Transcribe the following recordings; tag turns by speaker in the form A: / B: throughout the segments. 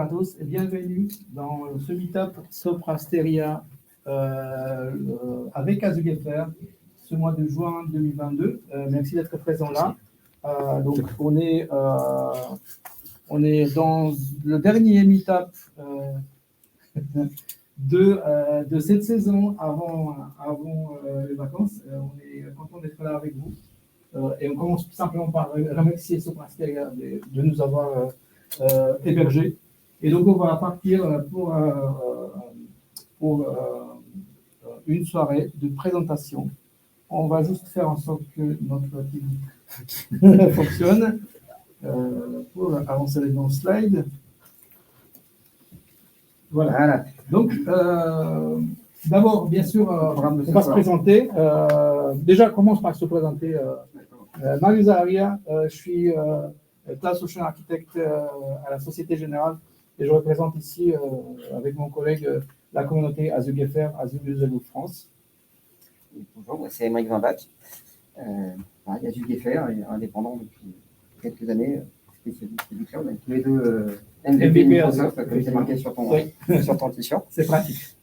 A: à tous et bienvenue dans ce meet-up Soprasteria avec Azure ce mois de juin 2022. Merci d'être présent là. Donc on est dans le dernier meet-up de cette saison avant les vacances. On est content d'être là avec vous. Et on commence tout simplement par remercier Soprasteria de nous avoir hébergés. Et donc, on va partir pour une soirée de présentation. On va juste faire en sorte que notre technique fonctionne pour avancer dans le slide. Voilà. Donc, d'abord, bien sûr, on va se présenter. Déjà, commence par se présenter. Mario Zaharia, je suis Cloud Solution Architect à la Société Générale et je représente ici, avec mon collègue, la communauté Azure GFR, Azure User Group France.
B: Bonjour, moi c'est Émeric Vimbach, Azure GFR, indépendant depuis quelques années, spécialiste du cloud, avec tous les deux MVP Microsoft, comme c'est marqué sur ton t-shirt.
A: C'est pratique.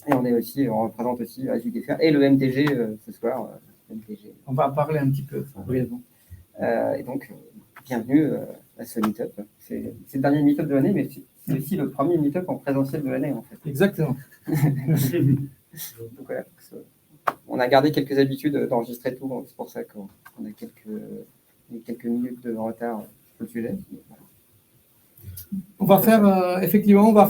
B: Et on représente aussi Azure GFR et le MTG ce soir. MTG.
A: On va en parler un petit peu brièvement.
B: Et donc, bienvenue à ce meet-up. C'est le dernier meet-up de l'année, mais c'est aussi le premier meet-up en présentiel de l'année, en fait.
A: Exactement.
B: Donc, voilà, on a gardé quelques habitudes d'enregistrer tout, donc c'est pour ça qu'on a quelques minutes de retard sur le sujet.
A: On va faire, effectivement, un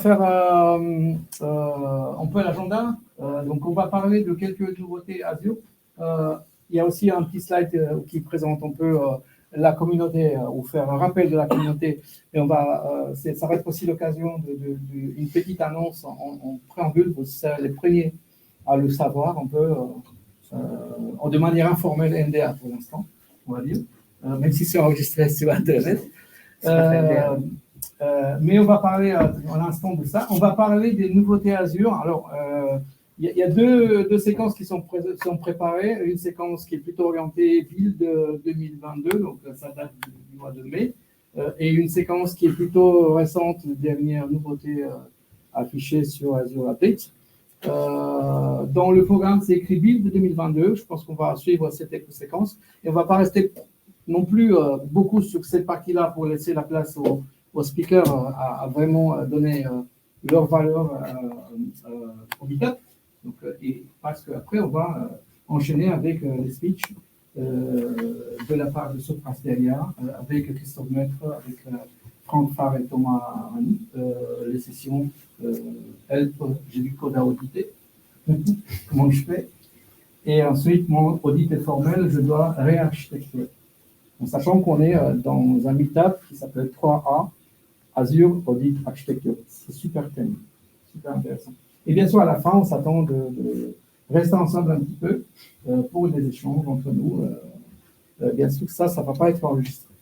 A: peu l'agenda. Donc, on va parler de quelques nouveautés Azure. Il y a aussi un petit slide qui présente un peu la communauté, ou faire un rappel de la communauté. Et ça va être aussi l'occasion d'une petite annonce en préambule. Vous serez les premiers à le savoir un peu, de manière informelle, NDA pour l'instant, on va dire, même si c'est enregistré sur Internet. Mais on va parler à l'instant de ça. On va parler des nouveautés Azure. Alors, il y a deux séquences qui sont préparées. Une séquence qui est plutôt orientée build 2022, donc ça date du mois de mai, et une séquence qui est plutôt récente, dernière nouveauté affichée sur Azure Update. Dans le programme, c'est écrit build 2022. Je pense qu'on va suivre cette séquence et on ne va pas rester non plus beaucoup sur cette partie-là pour laisser la place aux speakers à vraiment donner leur valeur au meetup. Donc, et parce qu'après, on va enchaîner avec les speeches de la part de Soprasteria, avec Christophe Maître, avec Franck Farr et Thomas Rani, les sessions Help, j'ai du code à auditer, comment je fais. Et ensuite, mon audit est formel, je dois réarchitecturer. En sachant qu'on est dans un meetup qui s'appelle 3A, Azure Audit Architecture. C'est super thème, super intéressant. Et bien sûr, à la fin, on s'attend de rester ensemble un petit peu pour des échanges entre nous. Bien sûr, ça ne va pas être enregistré.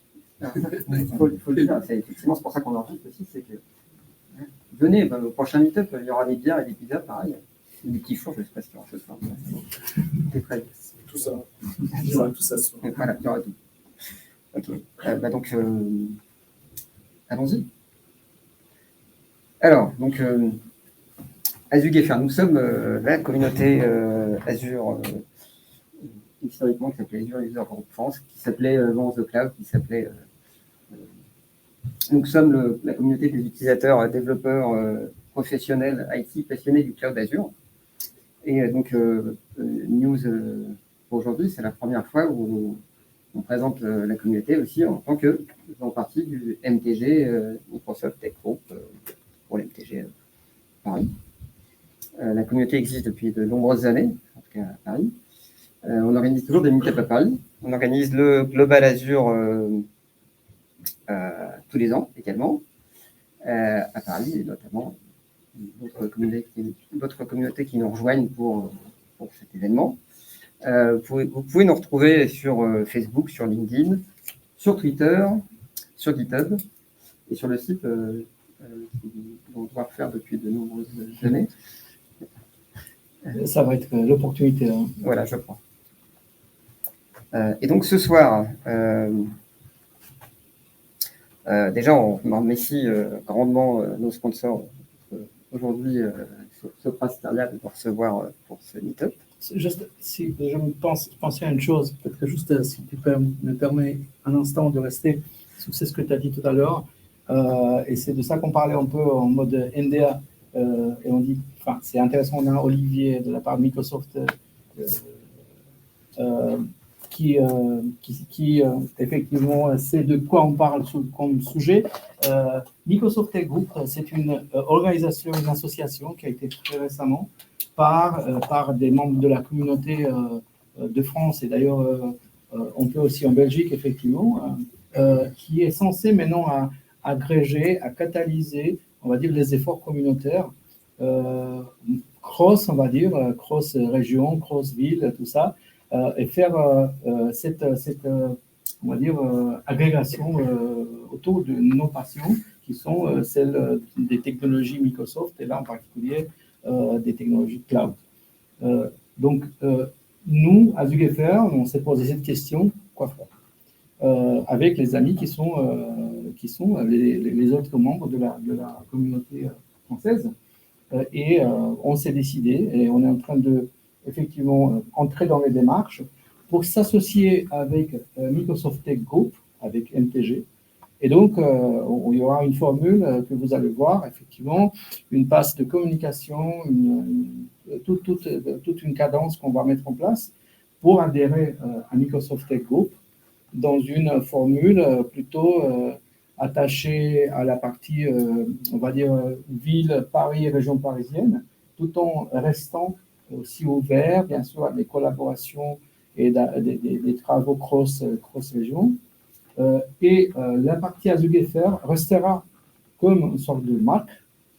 B: Il faut le dire, c'est effectivement c'est pour ça qu'on enregistre aussi, c'est que venez, au prochain meet-up, il y aura des bières et des pizzas, pareil. Des petits fours, je ne sais pas ce qu'il y aura ce soir. T'es prêt?
C: Tout ça. Il y aura tout ça ce soir.
B: Voilà, il y aura tout. Ok. Donc, allons-y. Alors, donc, Azure GFR, nous sommes la communauté Azure, historiquement, qui s'appelait Azure User Group France, qui s'appelait Vance the Cloud, qui s'appelait. Nous sommes la communauté des utilisateurs, développeurs professionnels IT passionnés du cloud Azure. Et donc, news pour aujourd'hui, c'est la première fois où on présente la communauté aussi en tant que faisant partie du MTG Microsoft Tech Group pour l'MTG Paris. La communauté existe depuis de nombreuses années, en tout cas à Paris. On organise toujours des meet-ups à Paris. On organise le Global Azure tous les ans également, à Paris, et notamment d'autres communautés qui nous rejoignent pour cet événement. Vous pouvez nous retrouver sur Facebook, sur LinkedIn, sur Twitter, sur GitHub et sur le site qu'on doit faire depuis de nombreuses années.
A: Ça va être l'opportunité. Hein.
B: Voilà, je crois. Et donc ce soir, Déjà, on remercie grandement nos sponsors aujourd'hui, Sopra Steria, de nous recevoir pour ce meet-up.
A: Juste, si je pensais à une chose, peut-être juste si tu me permets un instant de rester sur ce que tu as dit tout à l'heure, et c'est de ça qu'on parlait un peu en mode NDA, et on dit, enfin, c'est intéressant, on a Olivier de la part de Microsoft qui effectivement sait de quoi on parle comme sujet. Microsoft Tech Group, c'est une organisation, une association qui a été créée récemment par des membres de la communauté de France et d'ailleurs on peut aussi en Belgique effectivement, qui est censée maintenant agréger, à catalyser, on va dire, les efforts communautaires cross, on va dire, cross région, cross ville, tout ça, et faire cette on va dire, agrégation autour de nos passions qui sont celles des technologies Microsoft et là en particulier des technologies cloud. Donc, nous, à ZUGFR, on s'est posé cette question, quoi faire avec les amis qui sont les autres membres de la communauté française. Et on s'est décidé, et on est en train de, effectivement, entrer dans les démarches pour s'associer avec Microsoft Tech Group, avec MTG. Et donc, il y aura une formule que vous allez voir, effectivement, une passe de communication, toute une cadence qu'on va mettre en place pour adhérer à Microsoft Tech Group dans une formule plutôt attachée à la partie, on va dire, ville, Paris, région parisienne, tout en restant aussi ouvert, bien sûr, à des collaborations et des travaux cross-région. Et la partie ZUGFR restera comme une sorte de marque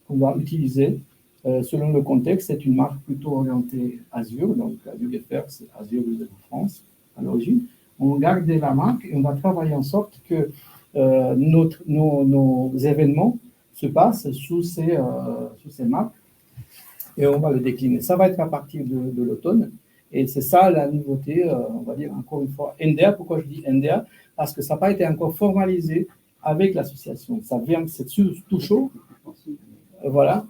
A: qu'on va utiliser selon le contexte. C'est une marque plutôt orientée Azure, donc ZUGFR, c'est Azure de France à l'origine. On garde la marque et on va travailler en sorte que nos événements se passent sous ces marques et on va le décliner. Ça va être à partir de l'automne. Et c'est ça la nouveauté, on va dire encore une fois, NDA. Pourquoi je dis NDA? Parce que ça n'a pas été encore formalisé avec l'association. Ça vient, c'est tout chaud. Voilà.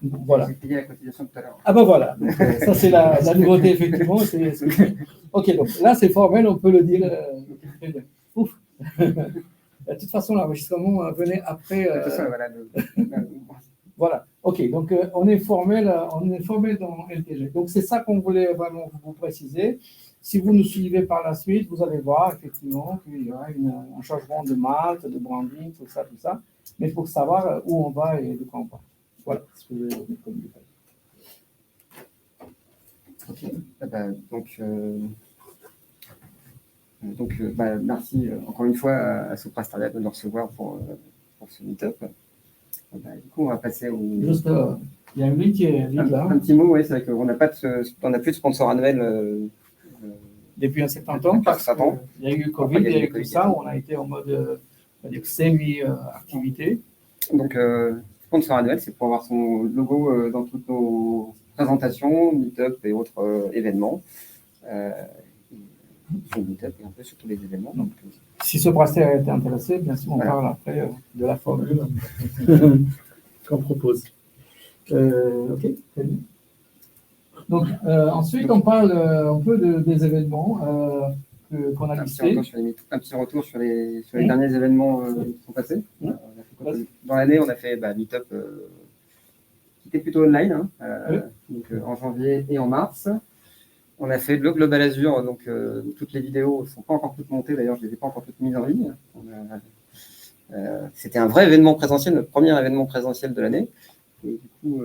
B: J'ai payé la cotisation tout à l'heure.
A: Ah ben voilà, donc, ça c'est la nouveauté effectivement. Ok, donc là c'est formel, on peut le dire. Très bien. Ouf. De toute façon, l'enregistrement venait après. Voilà. Ok, donc on est formel dans LTG. Donc c'est ça qu'on voulait vraiment vous préciser. Si vous nous suivez par la suite, vous allez voir effectivement qu'il y aura un changement de marque, de branding, tout ça. Mais pour savoir où on va et de quoi on parle. Voilà ce que je vais vous communiquer.
B: Ok. Merci encore une fois à Sopra Steria de nous recevoir pour ce meet-up. Du coup, on va passer au.
A: Juste, il y a une ligne qui est là.
B: Un petit mot, oui, c'est vrai qu'on n'a plus de sponsor annuel.
A: Depuis un certain temps, parce qu'il y a eu Covid et tout ça, on a été en mode semi-activité.
B: Donc, sponsor annuel, c'est pour avoir son logo dans toutes nos présentations, meet-up et autres événements. Meet-up et un peu sur tous les événements. Donc,
A: si ce bracelet était intéressé, bien sûr, on parle après de la formule qu'on propose. Ok, très bien. Donc, ensuite, on parle un peu des événements qu'on a listés.
B: Un petit retour sur les derniers événements qui sont passés. Dans l'année, on a fait Meetup qui était plutôt online, donc, en janvier et en mars. On a fait le Global Azure, donc toutes les vidéos ne sont pas encore toutes montées, d'ailleurs je ne les ai pas encore toutes mises en ligne. C'était un vrai événement présentiel, notre premier événement présentiel de l'année. Et du coup,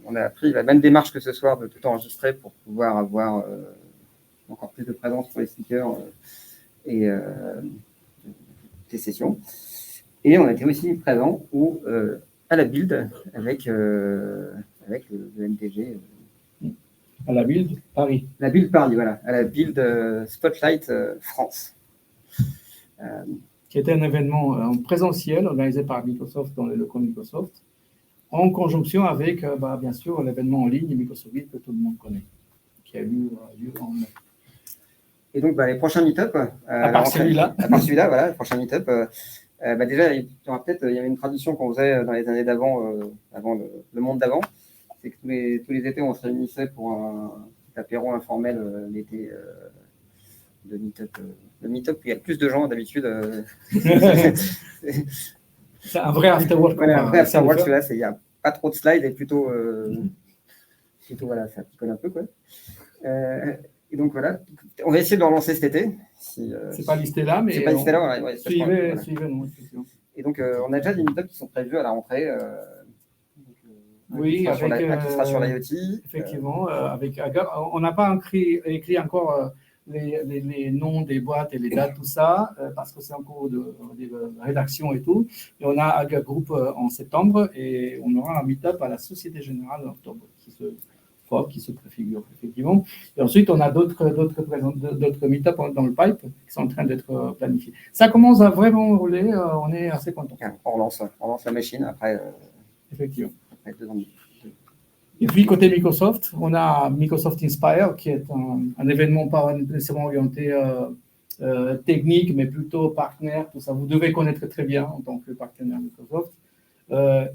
B: on a pris la même démarche que ce soir de tout enregistrer pour pouvoir avoir encore plus de présence pour les speakers et des sessions. Et on était aussi présent à la Build avec le MTG.
A: À la Build Paris.
B: La Build Paris, voilà. À la Build Spotlight France.
A: Qui était un événement en présentiel organisé par Microsoft dans les locaux Microsoft, en conjonction avec, bien sûr, l'événement en ligne Microsoft Build que tout le monde connaît, qui a eu lieu en mai.
B: Et donc, les prochains meet-up.
A: À part celui-là,
B: voilà, le prochain meet-up. Déjà, il y avait une tradition qu'on faisait dans les années d'avant, avant le monde d'avant, c'est que tous les étés, on se réunissait pour un petit apéro informel l'été de Meetup. Le Meetup, il y a plus de gens d'habitude.
A: C'est un vrai afterwork.
B: Voilà, un vrai afterwork, celui-là, il n'y a pas trop de slides et plutôt voilà, ça picole un peu, quoi. Et donc voilà, on va essayer de le relancer cet été.
A: C'est pas listé là, mais
B: c'est pas listé là, ouais,
A: suivez-nous, effectivement.
B: Et donc, on a déjà des meetups qui sont prévus à la rentrée.
A: Oui,
B: qui sera sur l'IoT.
A: Effectivement, on n'a pas écrit encore les noms des boîtes et les dates, tout ça, parce que c'est en cours de rédaction et tout. Et on a Aga Group en septembre et on aura un meet-up à la Société Générale en octobre qui se préfigure, effectivement. Et ensuite, on a d'autres meet-up dans le pipe qui sont en train d'être planifiés. Ça commence à vraiment rouler, on est assez content.
B: On lance la machine après.
A: Effectivement.
B: Après 2 ans.
A: Et puis, côté Microsoft, on a Microsoft Inspire, qui est un événement pas nécessairement orienté technique, mais plutôt partenaire. Tout ça, vous devez connaître très bien en tant que partenaire Microsoft.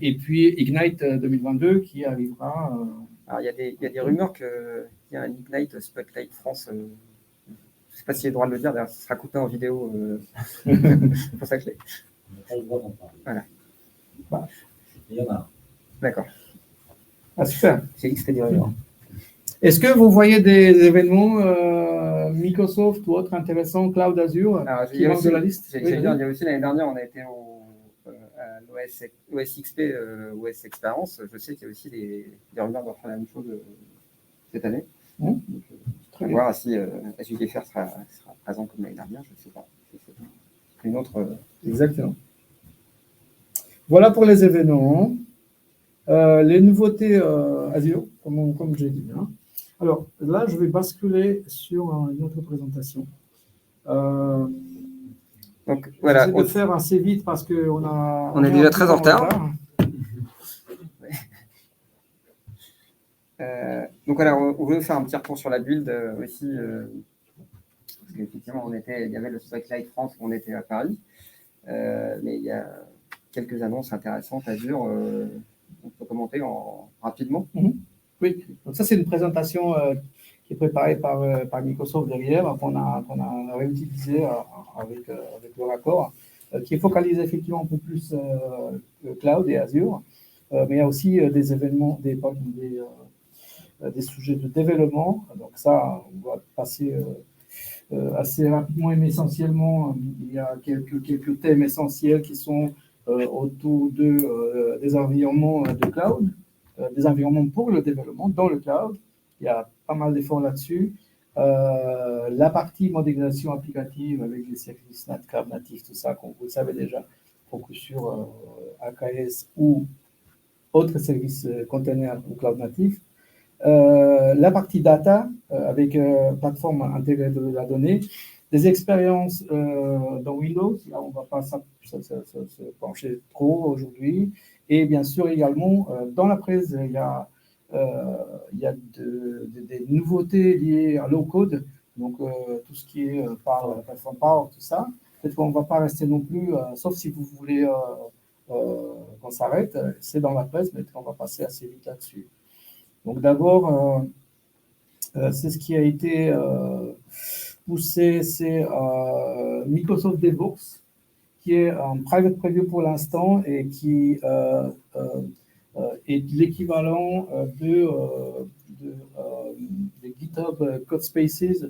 A: Et puis, Ignite 2022, qui arrivera.
B: Alors, il y a des rumeurs qu'il y a un Ignite Spotlight France. Je ne sais pas si j'ai le droit de le dire, d'ailleurs, ça sera coupé en vidéo. C'est pour ça que je l'ai.
D: On n'a pas le droit d'en parler.
B: Voilà.
A: Bah.
D: Il y en a.
B: D'accord.
A: Ah, super.
B: J'ai dit que c'était des rumeurs.
A: Est-ce que vous voyez des événements Microsoft ou autres intéressants, Cloud Azure, qui manquent de la liste?
B: Il y a aussi l'année dernière, on a été à l'OSXP, OS Experience. Je sais qu'il y a aussi des rumeurs de faire la même chose cette année. Donc, on va voir si SUDFR sera présent comme l'année dernière, je ne sais pas. C'est une autre.
A: Exactement. Voilà pour les événements. Les nouveautés Azure, comme j'ai dit. Hein. Alors là, je vais basculer sur une autre présentation.
B: Donc voilà.
A: J'essaie de faire assez vite parce qu'on
B: est déjà très en retard. Donc voilà, on voulait faire un petit retour sur la build aussi. Parce qu'effectivement, il y avait le Spotlight France où on était à Paris. Mais il y a quelques annonces intéressantes Azure. On peut commenter rapidement.
A: Oui, donc ça c'est une présentation qui est préparée par Microsoft derrière, qu'on a réutilisée avec le raccord, qui est focalisé effectivement un peu plus cloud et Azure, mais il y a aussi des événements, des sujets de développement. Donc ça, on va passer assez rapidement, mais essentiellement, il y a quelques thèmes essentiels qui sont autour des environnements de cloud, des environnements pour le développement dans le cloud. Il y a pas mal d'efforts là-dessus. La partie modélisation applicative avec les services cloud natifs, tout ça, comme vous le savez déjà, focus sur AKS ou autres services containers ou cloud natifs. La partie data avec plateforme intégrée de la donnée, des expériences dans Windows, là on ne va pas se pencher trop aujourd'hui, et bien sûr également dans la presse il y a des nouveautés liées à low code, donc tout ce qui est par plateforme Power, tout ça. Peut-être qu'on ne va pas rester non plus, sauf si vous voulez qu'on s'arrête, c'est dans la presse, mais on va passer assez vite là-dessus. Donc d'abord, c'est ce qui a été poussé, c'est Microsoft DevOps, qui est en private preview pour l'instant et qui est l'équivalent de GitHub Codespaces,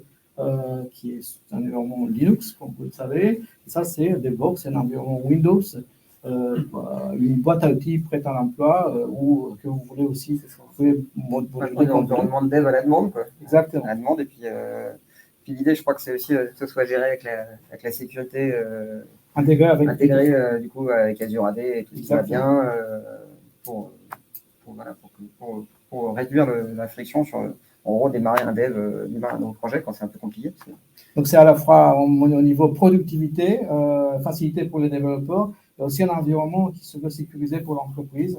A: qui est un environnement Linux, comme vous le savez. Et ça, c'est DevOps, c'est un environnement Windows, une boîte à outils prête à l'emploi ou que vous voulez aussi. Vous pouvez
B: moduler l'environnement de dev à la demande, quoi.
A: Exactement.
B: À la demande, et puis l'idée, je crois que c'est aussi que ce soit géré avec la sécurité intégrée du coup avec Azure AD et tout ce qui va bien pour réduire la friction sur, en gros, démarrer un nouveau projet quand c'est un peu compliqué.
A: Donc c'est à la fois au niveau productivité, facilité pour les développeurs, et aussi un environnement qui se veut sécurisé pour l'entreprise.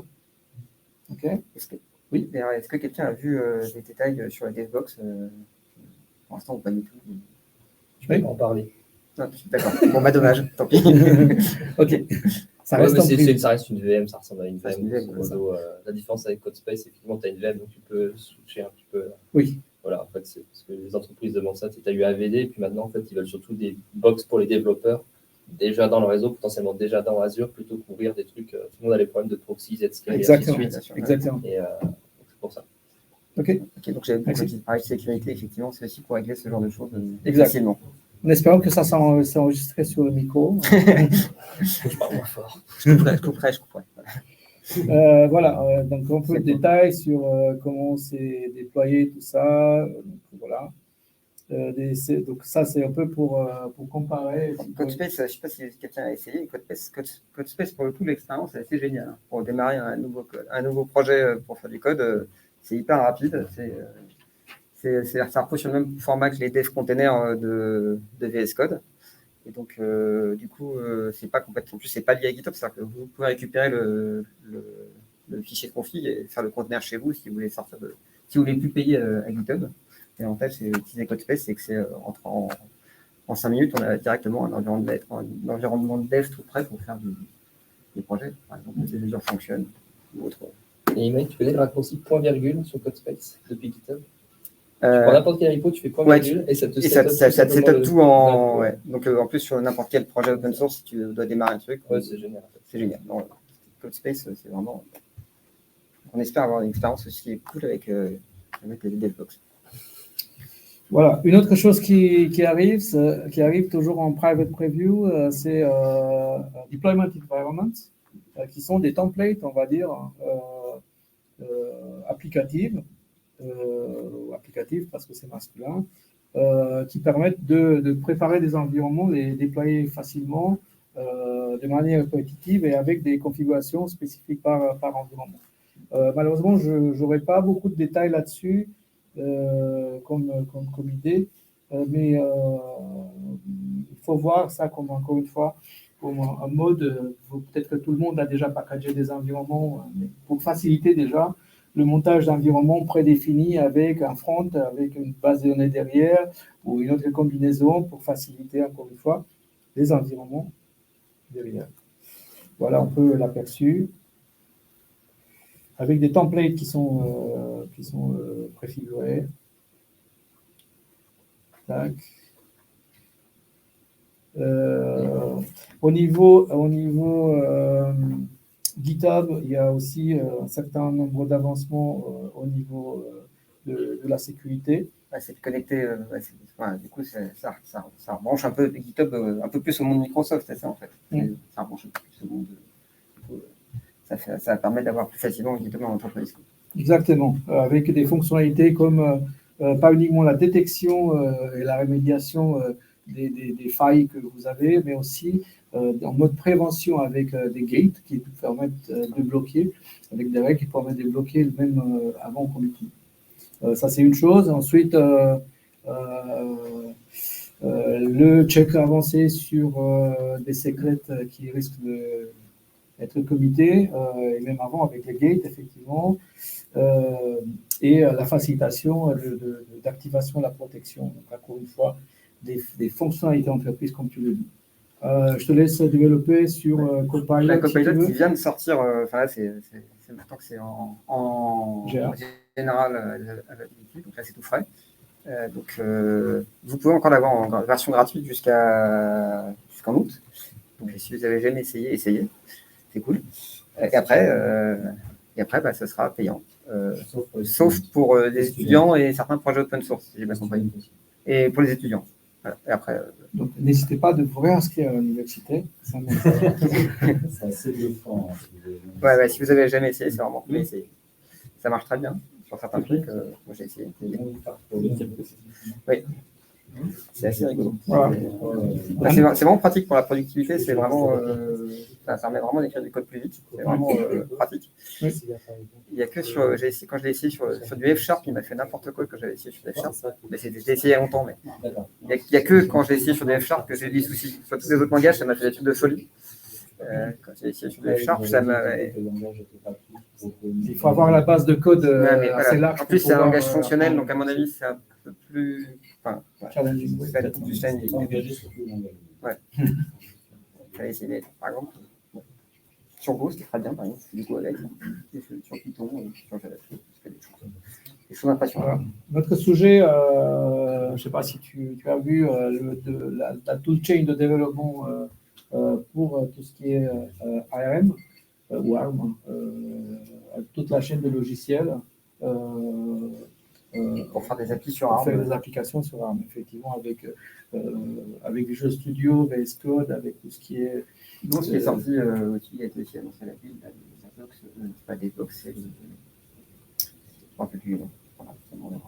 A: Ok.
B: Oui, d'ailleurs, est-ce que quelqu'un a vu des détails sur la DevBox pour l'instant, ou pas du tout?
D: Je peux en parler.
B: Non, d'accord. Bon, bah dommage, tant pis.
A: Ok. Ça
E: Ouais,
A: reste
E: mais
A: en privé.
E: ça reste une VM, ça ressemble à une
B: Ça reste
E: VM.
B: une VM,
E: grosso modo. La différence avec CodeSpace, effectivement, tu as une VM, donc tu peux switcher un petit peu.
A: Oui.
E: Voilà, en fait, c'est parce que les entreprises demandent ça. Tu as eu AVD, et puis maintenant, en fait, ils veulent surtout des box pour les développeurs, déjà dans le réseau, potentiellement déjà dans Azure, plutôt qu'ouvrir des trucs. Tout le monde a les problèmes de proxy, Zscaler,
A: Exactement.
E: et ainsi de suite.
A: Exactement.
E: Et c'est pour ça.
A: Ok.
B: Ok, donc j'ai
A: Merci.
B: petit pareil de sécurité, effectivement, c'est aussi pour régler ce genre de choses
A: Exact.
B: facilement.
A: En espérant que ça s'est enregistré sur le micro.
E: Je parle moins fort.
B: Je couperai.
A: Voilà, donc un peu de détails sur comment c'est déployé, tout ça. Donc, voilà. Donc ça, c'est un peu pour comparer.
B: CodeSpace, je ne sais pas si quelqu'un a essayé. CodeSpace, pour le coup, l'expérience est assez géniale. Pour démarrer un nouveau projet pour faire du code, c'est hyper rapide. Ça repose sur le même format que les dev containers de VS Code. Et donc, du coup, c'est pas complètement. En plus, c'est pas lié à GitHub, c'est-à-dire que vous pouvez récupérer le fichier de config et faire le conteneur chez vous si vous voulez si vous voulez plus payer à GitHub. Et en fait, c'est utiliser CodeSpace, c'est que c'est en 5 minutes, on a directement un environnement de dev tout prêt pour faire des projets. Par exemple, des mesures fonctionnent ou autre.
E: Et Imai, tu connais le raccourci point virgule sur CodeSpace depuis GitHub? Tu prends n'importe quel repo, tu fais point virgule et ça te
B: setup tout en. Ouais. Donc en plus, sur n'importe quel projet open source, si tu dois démarrer un truc,
E: ouais, c'est génial.
B: C'est génial. Non, CodeSpace, c'est vraiment. On espère avoir une expérience aussi cool avec les DevBox.
A: Voilà. Une autre chose qui arrive toujours en private preview, c'est deployment environments, qui sont des templates, on va dire, applicatives parce que c'est masculin, qui permettent de préparer des environnements, les déployer facilement, de manière répétitive et avec des configurations spécifiques par environnement. Malheureusement, je n'aurai pas beaucoup de détails là-dessus comme idée, mais il faut voir ça comme, encore une fois, comme un mode, peut-être que tout le monde a déjà packagé des environnements, mais pour faciliter déjà le montage d'environnements prédéfinis avec un front, avec une base de données derrière, ou une autre combinaison pour faciliter, encore une fois, les environnements derrière. Voilà un peu l'aperçu. Avec des templates qui sont préfigurés. Tac. Au niveau GitHub, il y a aussi un certain nombre d'avancements au niveau de la sécurité.
B: C'est de connecter, du coup, ça branche un peu GitHub un peu plus au monde Microsoft, c'est ça en fait. Ça branche un peu plus au monde. Ça permet d'avoir plus facilement GitHub en entreprise.
A: Exactement, avec des fonctionnalités comme pas uniquement la détection et la rémédiation des failles que vous avez, mais aussi en mode prévention avec des gates qui permettent de bloquer, avec des règles qui permettent de bloquer même avant qu'on l'utilise. Ça, c'est une chose. Ensuite, le check avancé sur des secrets qui risquent d'être committés, et même avant avec les gates, effectivement, et la facilitation d'activation de la protection. Donc, encore une fois, des fonctionnalités entreprises, comme tu le dis. Je te laisse développer sur Copilot.
B: La Copilot qui vient de sortir, c'est maintenant que c'est en général availability, donc là c'est tout frais. Vous pouvez encore l'avoir en version gratuite jusqu'en août. Donc si vous n'avez jamais essayé, essayez. C'est cool. Et après, ça sera payant. Sauf pour les étudiants et certains projets open source, si j'ai bien compris. Et pour les étudiants. Voilà. Et après,
A: donc, n'hésitez pas de vous réinscrire à l'université.
D: C'est assez bluffant.
B: Ouais, si vous n'avez jamais essayé, c'est vraiment cool à essayer. Ça marche très bien sur certains trucs. Moi, j'ai essayé. Oui. C'est assez rigolo. Voilà. C'est vraiment pratique pour la productivité. C'est vraiment, ça permet vraiment d'écrire du code plus vite. C'est vraiment pratique.
A: Oui.
B: Il y a que quand je l'ai essayé sur du F#, il m'a fait n'importe quoi quand j'avais essayé sur du F#. Mais j'ai essayé il y a longtemps. Mais il n'y a que quand j'ai essayé sur du F# que j'ai eu des soucis. Sur tous les autres langages, ça m'a fait des trucs de folie. Quand j'ai essayé sur du F#, ça m'a.
A: Il faut avoir la base de code assez large.
B: En plus, c'est un langage fonctionnel, donc à mon avis, c'est un peu plus.
A: Challenging.
B: Plus challenging. J'avais essayé, par exemple, sur Go, c'était très bien, par exemple, du coup, avec, et sur Python, sur JavaScript, c'était des choses impressionnantes.
A: Voilà. Notre sujet, je ne sais pas si tu as vu la toolchain de développement pour tout ce qui est ARM, ou ARM, toute la chaîne de logiciels.
B: Pour faire des applis sur
A: Pour faire
B: ARM.
A: des applications sur ARM, effectivement, avec Visual Studio, VS Code, avec tout ce qui est.
B: Donc, ce qui est sorti aussi, il a été aussi annoncé à la ville, pas des box, c'est je ne rappelle plus. Voilà, ça m'en est.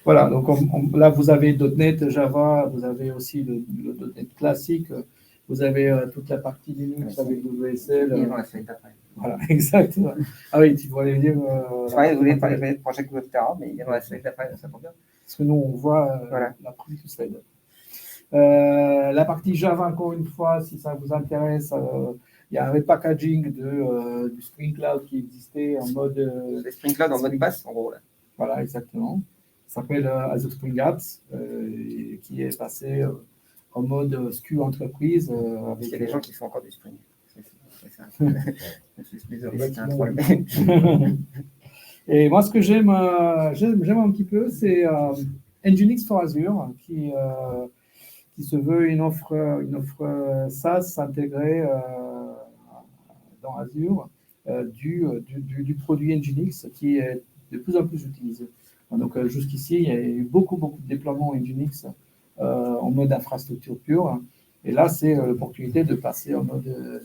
A: Voilà, donc là, vous avez .NET, Java, vous avez aussi le .NET classique, vous avez toute la partie Linux avec WSL.
B: Et voilà, c'est après.
A: Voilà, exactement. Ah oui, tu voulais dire.
B: Ouais, vous voulez parler de Project Web, etc., mais il y a la slide d'après, ça tombe bien.
A: Parce que nous, on voit
B: Voilà.
A: la première slide. La partie Java, encore une fois, si ça vous intéresse, il y a un repackaging du Spring Cloud qui existait en mode.
B: Le Spring Cloud en mode basse, en gros. Là.
A: Voilà, exactement. Ça s'appelle Azure Spring Apps, qui est passé en mode SKU entreprise.
B: Il y a des gens qui font encore du Spring. C'est un troll.
A: Et moi, ce que j'aime un petit peu, c'est Nginx for Azure, qui se veut une offre SaaS intégrée dans Azure du produit Nginx qui est de plus en plus utilisé. Donc jusqu'ici, il y a eu beaucoup de déploiements Nginx en mode infrastructure pure. Et là, c'est l'opportunité de passer en mode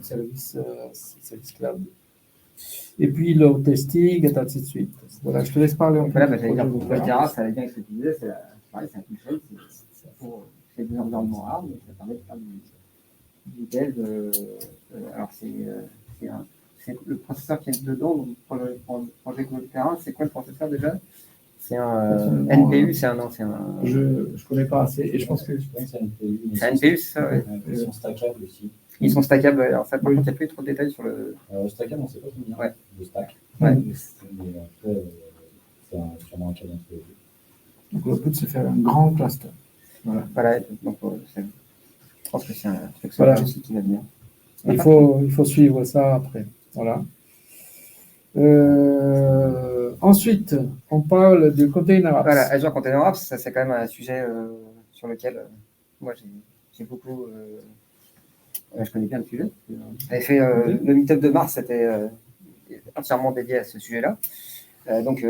A: service cloud. Et puis le testing, et ainsi de suite. Voilà, je te laisse parler.
B: Donc là, j'allais dire, pour Java, ça va bien avec ce que tu disais, c'est un coup de chose, c'est des environnements ARM, mais ça permet de faire du dev. Alors, c'est le processeur qui est dedans, donc Project Web Terrain, c'est quoi le processeur déjà? C'est un NPU, c'est un.
A: Je ne connais pas assez, et je pense que.
D: C'est un NPU.
B: C'est un NPU, c'est ça, ouais.
D: Ils sont stackables aussi.
B: Ils sont stackables, alors ça, par contre, il n'y a plus trop de détails sur le.
D: Stackable, on ne sait pas combien.
B: Ouais.
D: De stack.
B: Ouais.
D: Mais après, c'est sûrement un cas d'un peu.
A: Donc le but, c'est faire un grand cluster.
B: Voilà, donc je pense que c'est un truc
A: Voilà.
B: aussi qui va venir.
A: Il faut suivre ça après. Voilà. Ensuite, on parle de Container Apps.
B: Voilà, Azure Container Apps, ça c'est quand même un sujet sur lequel moi j'ai beaucoup. Je connais bien le sujet. J'avais fait le meet-up de mars, c'était entièrement dédié à ce sujet-là. Donc,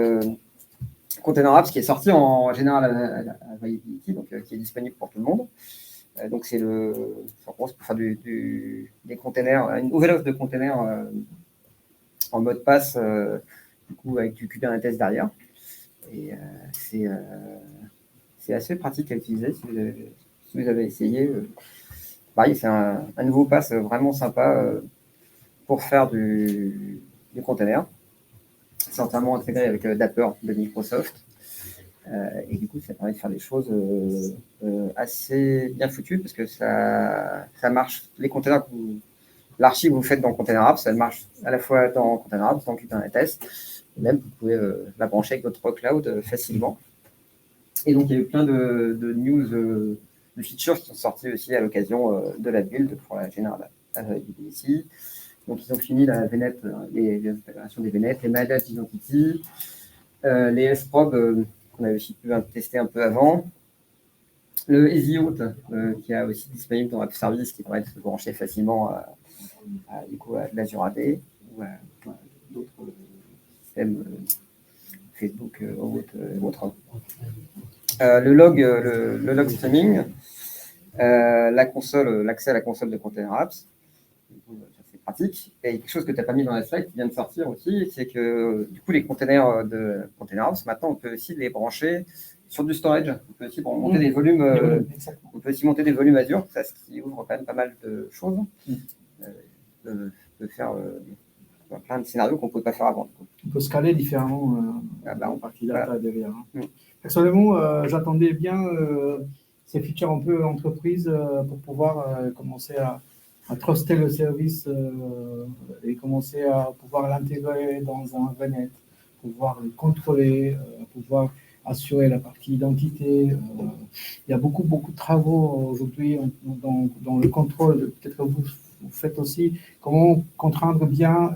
B: Container Apps qui est sorti en général availability, donc qui est disponible pour tout le monde. Donc, c'est en gros, c'est pour faire des containers, une nouvelle offre de containers en mode pass, du coup, avec du Kubernetes derrière. Et c'est assez pratique à utiliser si vous avez essayé. Pareil, c'est un nouveau pass vraiment sympa pour faire du container. C'est entièrement intégré avec Dapper de Microsoft. Et du coup, ça permet de faire des choses assez bien foutues parce que ça marche. Les containers, l'archive que vous faites dans Container Apps, elle marche à la fois dans Container Apps, dans Kubernetes. Et même, vous pouvez la brancher avec votre cloud facilement. Et donc, il y a eu plein de news, de features qui sont sorties aussi à l'occasion de la build pour la General Availability. Donc, ils ont fini la VNet, les intégrations des VNet, les Managed Identity, les S-Probe qu'on avait aussi pu tester un peu avant, le EasyOut qui est aussi disponible dans App Service qui permet de se brancher facilement à de l'Azure AD ou à d'autres systèmes Facebook ou autres. Le log streaming, l'accès à la console de Container Apps, c'est pratique. Et quelque chose que tu n'as pas mis dans la slide qui vient de sortir aussi, c'est que du coup les containers de Container Apps, maintenant on peut aussi les brancher sur du storage. On peut aussi monter des volumes. On peut aussi monter des volumes Azure, ça, ce qui ouvre quand même pas mal de choses. De faire plein de scénarios qu'on ne pouvait pas faire avant.
A: On peut scaler différemment en partie data
B: voilà.
A: derrière. Personnellement, j'attendais bien ces features un peu entreprise pour pouvoir commencer à truster le service et commencer à pouvoir l'intégrer dans un VNet, pouvoir le contrôler, pouvoir assurer la partie identité. Il y a beaucoup de travaux aujourd'hui dans le contrôle. Peut-être que vous faites aussi comment contraindre bien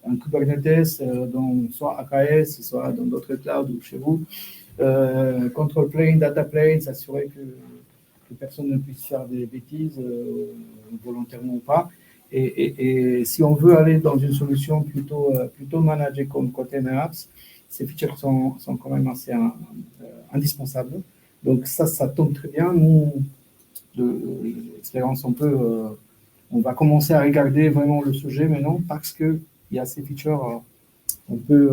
A: un Kubernetes dans soit AKS, soit dans d'autres clouds ou chez vous. Control plane, data plane, s'assurer que personne ne puisse faire des bêtises volontairement ou pas. Et si on veut aller dans une solution plutôt managée comme Container Apps, ces features sont quand même assez indispensables. Donc ça tombe très bien. Nous, de l'expérience, on va commencer à regarder vraiment le sujet maintenant parce qu'il y a ces features un peu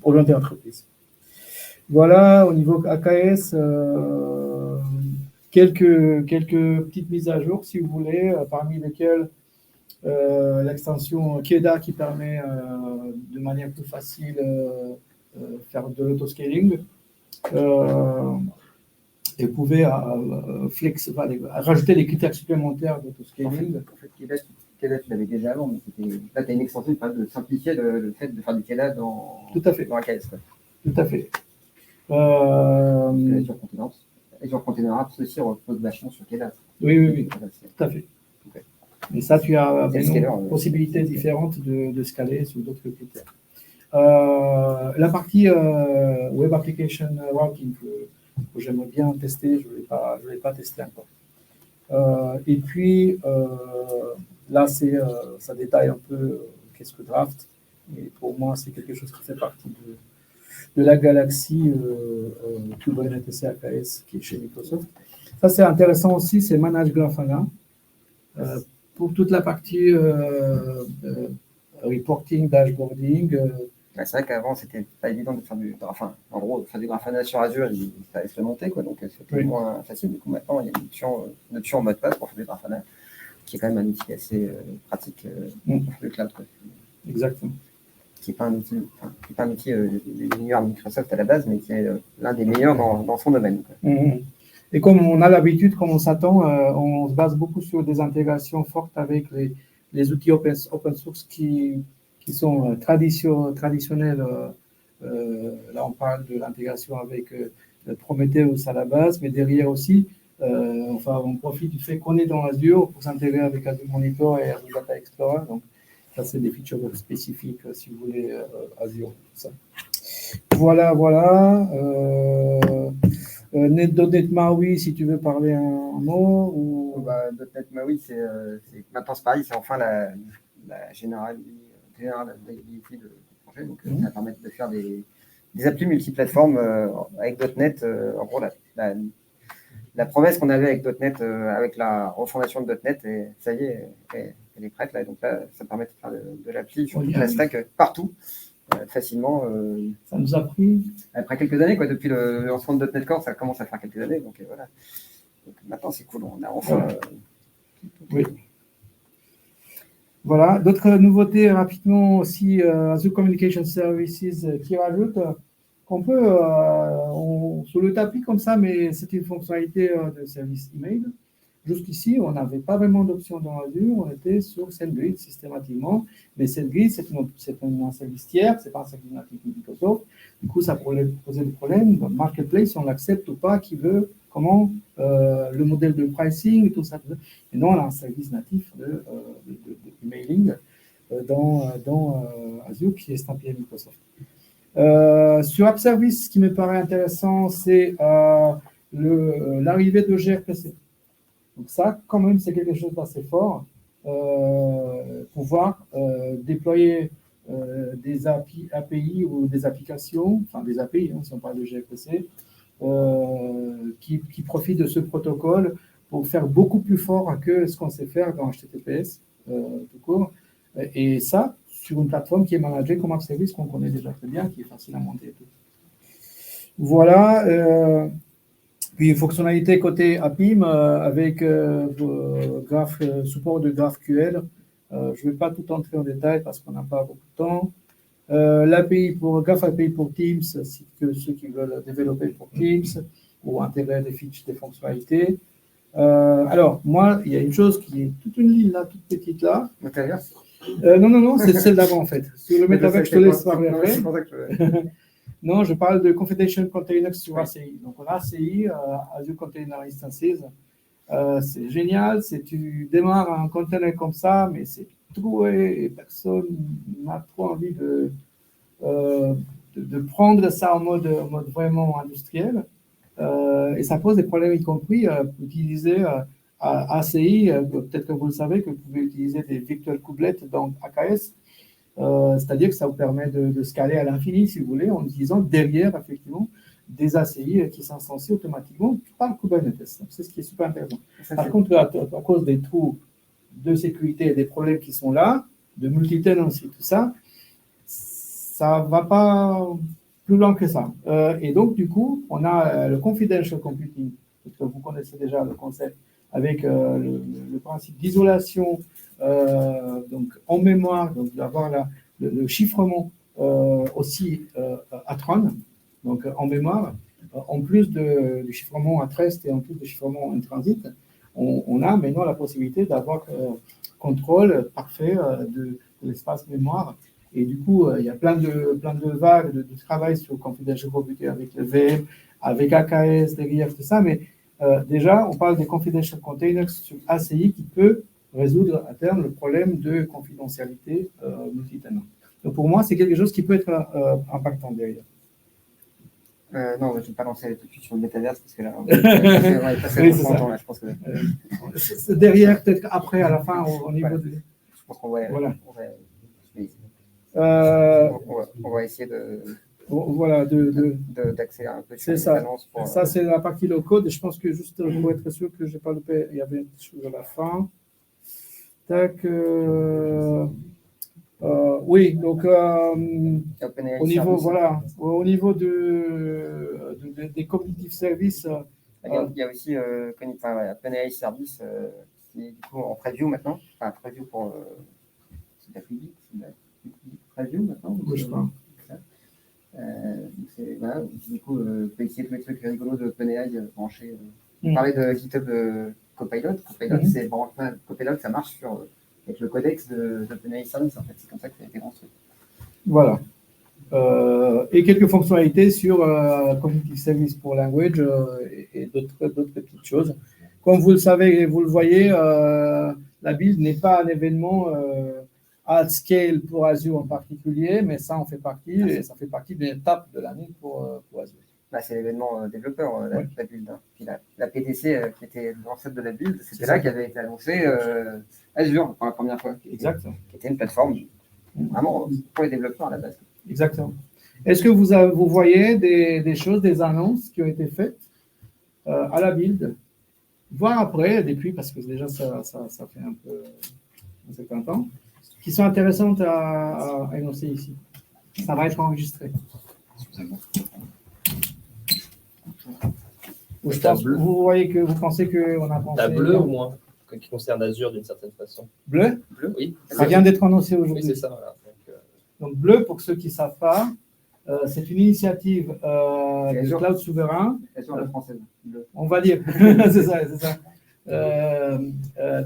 A: orientées entreprise. Voilà, au niveau AKS, quelques petites mises à jour, si vous voulez, parmi lesquelles l'extension KEDA qui permet de manière plus facile faire de l'autoscaling. Et vous pouvez rajouter des critères supplémentaires d'autoscaling.
B: En fait, KEDA, tu l'avais déjà avant, mais là, tu as une extension qui permet de simplifier le fait de faire du KEDA dans AKS.
A: Tout à fait.
B: Azure Container Apps aussi repose vachement sur KEDA.
A: Oui, tout à fait. Et ça, tu as une possibilité différente de scaler sur d'autres critères. La partie Web Application Routing que j'aimerais bien tester, je ne l'ai pas testé encore. Et puis, là, ça détaille un peu qu'est-ce que Draft. Et pour moi, c'est quelque chose qui fait partie de la galaxie Kubernetes AKS qui est chez Microsoft. Ça, c'est intéressant aussi, c'est Manage Grafana. Pour toute la partie reporting, dashboarding.
B: C'est vrai qu'avant, c'était pas évident de faire du Grafana. En gros, faire du Grafana sur Azure, ça allait se monter, quoi, donc c'était moins facile. Du coup, maintenant, il y a une option en mode passe pour faire du Grafana, qui est quand même un outil assez pratique pour le cloud. Quoi.
A: Exactement.
B: Qui n'est pas un outil des meilleurs de Microsoft à la base, mais qui est l'un des meilleurs dans son domaine. Quoi.
A: Et comme on a l'habitude, comme on s'attend, on se base beaucoup sur des intégrations fortes avec les outils open source qui sont traditionnels. Là, on parle de l'intégration avec Prometheus à la base, mais derrière aussi, on profite du fait qu'on est dans Azure pour s'intégrer avec Azure Monitor et Azure Data Explorer. Donc, ça, c'est des features spécifiques, si vous voulez, Azure. Tout ça. Voilà. .NET MAUI, si tu veux parler un mot ou...
B: .NET MAUI, maintenant c'est pareil, c'est enfin la généralité de projet. Donc, ça va permettre de faire des applis multiplateformes avec .NET. En gros, la promesse qu'on avait avec .NET, avec la refondation de .NET, et ça y est, elle est prête. Là, donc là, ça permet de faire de l'appli sur toute la stack partout. Facilement.
A: Ça nous a pris.
B: Après quelques années, quoi, depuis le lancement de .NET Core, ça commence à faire quelques années. Donc voilà. Donc, maintenant, c'est cool. On a enfin.
A: Oui. Voilà. D'autres nouveautés rapidement aussi. Azure Communication Services qui rajoute qu'on peut sur le tapis comme ça, mais c'est une fonctionnalité de service email. Jusqu'ici, on n'avait pas vraiment d'option dans Azure, on était sur SendGrid systématiquement, mais SendGrid, c'est un service tiers, c'est pas un service natif de Microsoft. Du coup, ça pourrait poser des problèmes. Dans le marketplace, on l'accepte ou pas, qui veut, comment, le modèle de pricing, tout ça. Et non, on a un service natif de emailing dans Azure qui est estampillé Microsoft. Sur App Service, ce qui me paraît intéressant, c'est l'arrivée de gRPC. Donc ça, quand même, c'est quelque chose d'assez fort. Pouvoir déployer des API ou des applications, enfin des API, si on parle de gRPC, qui profitent de ce protocole pour faire beaucoup plus fort que ce qu'on sait faire dans HTTPS, tout court. Et ça, sur une plateforme qui est managée comme App Service, qu'on connaît déjà très bien, qui est facile à monter et tout. Voilà. Puis une fonctionnalité côté APIM avec support de GraphQL. Je ne vais pas tout entrer en détail parce qu'on n'a pas beaucoup de temps. L'API pour Graph API pour Teams, c'est que ceux qui veulent développer pour Teams ou intégrer des features, des fonctionnalités. Alors, moi, il y a une chose qui est toute une ligne là, toute petite là. Non, c'est celle d'avant en fait. Sur le Metaverse, je te laisse parler après. Non, je parle de Confidential Containers sur ACI. Donc, on a ACI, Azure Container Instances. C'est génial. Tu démarres un container comme ça, mais c'est troué et personne n'a trop envie de prendre ça en mode vraiment industriel. Et ça pose des problèmes, y compris pour utiliser ACI. Peut-être que vous le savez, que vous pouvez utiliser des virtual couplets dans AKS. C'est-à-dire que ça vous permet de scaler à l'infini, si vous voulez, en utilisant derrière, effectivement, des ACI qui s'instancient automatiquement par Kubernetes. Donc, c'est ce qui est super intéressant. Par contre, à cause des trous de sécurité et des problèmes qui sont là, de multi-tenancy, tout ça, ça ne va pas plus loin que ça. Et donc, du coup, on a le confidential computing, parce que vous connaissez déjà le concept, avec le principe d'isolation donc en mémoire, donc d'avoir le chiffrement aussi à Tron, donc en mémoire, en plus du chiffrement à rest et en plus du chiffrement en transit, on a maintenant la possibilité d'avoir contrôle parfait de l'espace mémoire. Et du coup, il y a plein de vagues de travail sur confidential computing avec le VM, avec AKS derrière, tout ça, mais déjà, on parle des confidential containers sur ACI qui peut résoudre à terme le problème de confidentialité multi-tenant. Donc pour moi, c'est quelque chose qui peut être impactant derrière.
B: Non, je ne vais pas lancer tout de suite sur le métaverse parce que là, on est passé
A: Oui,
B: trop longtemps, là, je pense que...
A: C'est derrière, peut-être après, à la fin, au niveau de...
B: Je pense qu'on va...
A: Voilà.
B: On va essayer
A: voilà,
B: d'accélérer un peu sur
A: c'est
B: les
A: ça.
B: annonces.
A: Ça, c'est la partie low-code. Et je pense que juste pour être sûr que je n'ai pas loupé, il y avait une chose à la fin. Tac. Oui, donc au niveau, voilà, au niveau des cognitive services.
B: Il y a aussi OpenAI Service qui est du coup en preview maintenant. Enfin, preview pour. C'est de la public, preview maintenant.
A: Oui, je crois.
B: Voilà, du coup, on peut essayer tous les trucs rigolos de OpenAI branchés. On parlait de GitHub Copilot. Copilot, ça marche avec le codex d'OpenAI Service, en fait. C'est comme ça que ça a été construit.
A: Voilà. Et quelques fonctionnalités sur Cognitive Service pour Language et d'autres petites choses. Comme vous le savez et vous le voyez, la build n'est pas un événement at scale pour Azure en particulier, mais ça en fait partie et ça fait partie d'une étape de l'année pour Azure.
B: Bah, c'est l'événement développeur, la build. Hein. Puis la PDC qui était l'ancêtre de la build, c'était là qu'avait été annoncé Azure pour la première fois.
A: Exactement.
B: Qui était une plateforme vraiment pour les développeurs à la base.
A: Exactement. Est-ce que vous voyez des choses, des annonces qui ont été faites à la build, voire après, depuis, parce que déjà ça fait un certain temps, qui sont intéressantes à énoncer ici. Ça va être enregistré. Vous voyez que vous pensez qu'on a pensé.
E: La bleue au moins, qui concerne Azure d'une certaine façon.
A: Bleu?
E: Oui.
A: Ça vient d'être annoncé aujourd'hui.
E: Oui, c'est ça. Voilà.
A: Donc, bleu, pour ceux qui ne savent pas, c'est une initiative de cloud souverain.
B: Azure la française.
A: On va dire, c'est ça.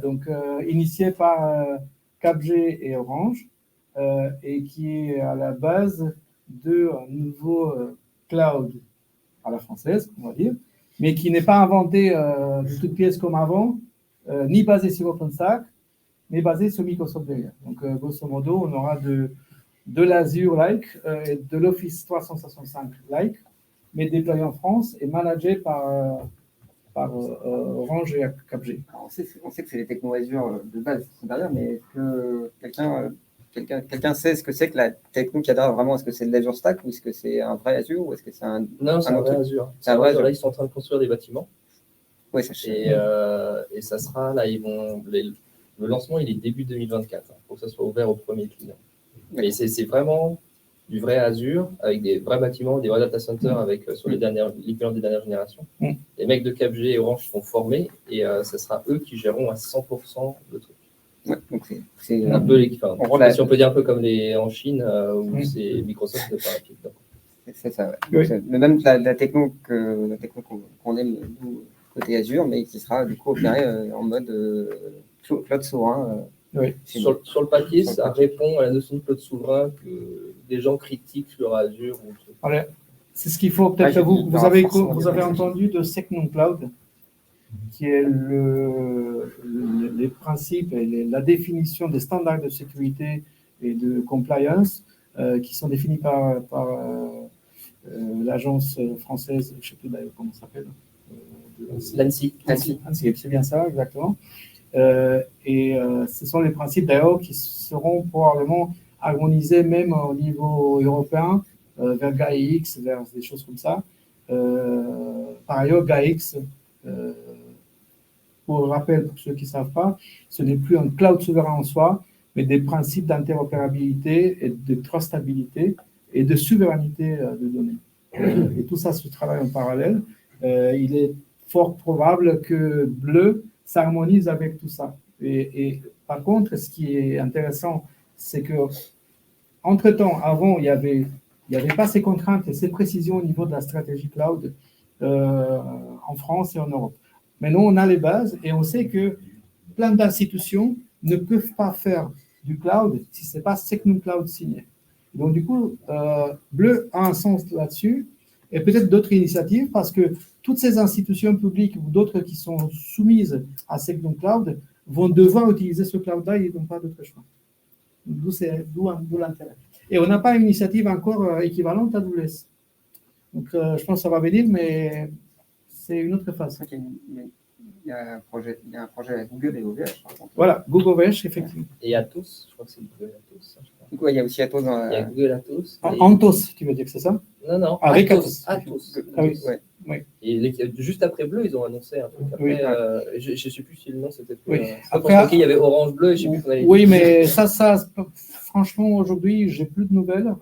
A: Donc, initiée par CapG et Orange, et qui est à la base d'un nouveau cloud à la française, on va dire, mais qui n'est pas inventé de toutes pièces comme avant, ni basé sur OpenStack, mais basé sur Microsoft derrière. Donc, grosso modo, on aura de l'Azure-like et de l'Office 365-like, mais déployé en France et managé par Orange et CapG.
B: On sait que c'est les techno Azure de base qui sont derrière, mais est-ce que quelqu'un sait ce que c'est que la techno qui adhère vraiment? Est-ce que c'est de l'Azure Stack ou est-ce que c'est un vrai Azure ou est-ce que c'est un
E: Non, c'est un vrai Azure. C'est un vrai Azure. Là, ils sont en train de construire des bâtiments.
B: Oui, ça
E: et ça sera là, le lancement, il est début 2024. Il faut que ça soit ouvert aux premiers clients. Et c'est vraiment du vrai Azure avec des vrais bâtiments, des vrais data centers sur l'équivalent des dernières générations. Les mecs de CapG et Orange sont formés et ce sera eux qui géreront à 100% le truc.
B: Ouais, donc c'est
E: un peu si on peut dire un peu comme en Chine où c'est Microsoft qui n'est pas rapide.
B: C'est ça, ouais. Oui. Mais même la techno qu'on aime nous, côté Azure, mais qui sera du coup opérée en mode cloud souverain.
A: Oui.
E: Sur le papier, ça répond à la notion de cloud souverain que des gens critiquent sur Azure.
A: C'est ce qu'il faut peut-être.
B: Ah,
A: Vous
B: j'ai-
A: avez,
B: forcément,
A: vous
B: il y a
A: avez
B: des-
A: entendu de Secnum Cloud, qui est les principes et la définition des standards de sécurité et de compliance qui sont définis par l'agence française, je ne sais plus d'ailleurs comment ça s'appelle.
E: L'ANSI.
A: ANSI, c'est bien ça, exactement. Ce sont les principes d'ailleurs qui seront probablement harmonisés même au niveau européen vers GAIA-X, vers des choses comme ça. Par ailleurs, GAIA-X, pour rappel, pour ceux qui ne savent pas, ce n'est plus un cloud souverain en soi, mais des principes d'interopérabilité et de trustabilité et de souveraineté de données. Et tout ça se travaille en parallèle. Il est fort probable que Bleu s'harmonise avec tout ça. Et par contre, ce qui est intéressant, c'est que entre-temps, avant, il n'y avait pas ces contraintes et ces précisions au niveau de la stratégie cloud en France et en Europe. Maintenant, on a les bases et on sait que plein d'institutions ne peuvent pas faire du cloud si ce n'est pas Secnum Cloud signé. Donc, du coup, Bleu a un sens là-dessus et peut-être d'autres initiatives parce que toutes ces institutions publiques ou d'autres qui sont soumises à Secnum Cloud vont devoir utiliser ce cloud-là et ils n'ont pas d'autre choix. D'où l'intérêt. Et on n'a pas une initiative encore équivalente à AWS. Donc, je pense que ça va venir, mais c'est une autre phase.
B: Il y a un projet à Google et OVH, par contre.
A: Voilà, Google OVH, effectivement.
E: Et Atos, je crois que c'est Google Atos.
B: Donc, ouais, il y a aussi Atos dans
E: Il y a Google Atos. et-
A: Anthos, tu veux dire que c'est ça?
E: Non,
A: Avec
E: Atos.
A: Atos.
E: Atos.
A: Ah oui.
B: Ouais.
E: Et juste après Bleu, ils ont annoncé un truc. Après,
A: Oui.
E: je ne sais plus si le nom c'était.
A: Oui.
E: Après,
A: Après,
E: il y avait Orange Bleu et je ne sais plus qu'on allait
A: oui,
E: dire.
A: mais ça, franchement, aujourd'hui, j'ai plus de nouvelles.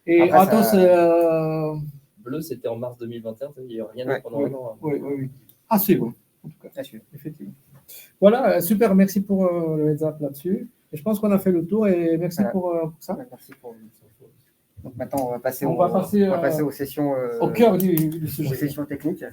A: Et
B: Après,
A: Athos,
B: ça-
E: Bleu, c'était en mars 2021. Il n'y a rien eu
B: Ouais.
E: pendant un an.
A: oui. Ah, c'est bon, en tout cas,
B: Ah, sûr.
A: effectivement. Voilà, super, merci pour le heads up là-dessus. Et je pense qu'on a fait le tour et merci
B: Voilà.
A: pour ça.
B: Merci pour. Donc maintenant, on va passer,
A: On va passer,
B: aux sessions,
A: Au cœur du
B: aux
A: sujet.
B: sessions techniques.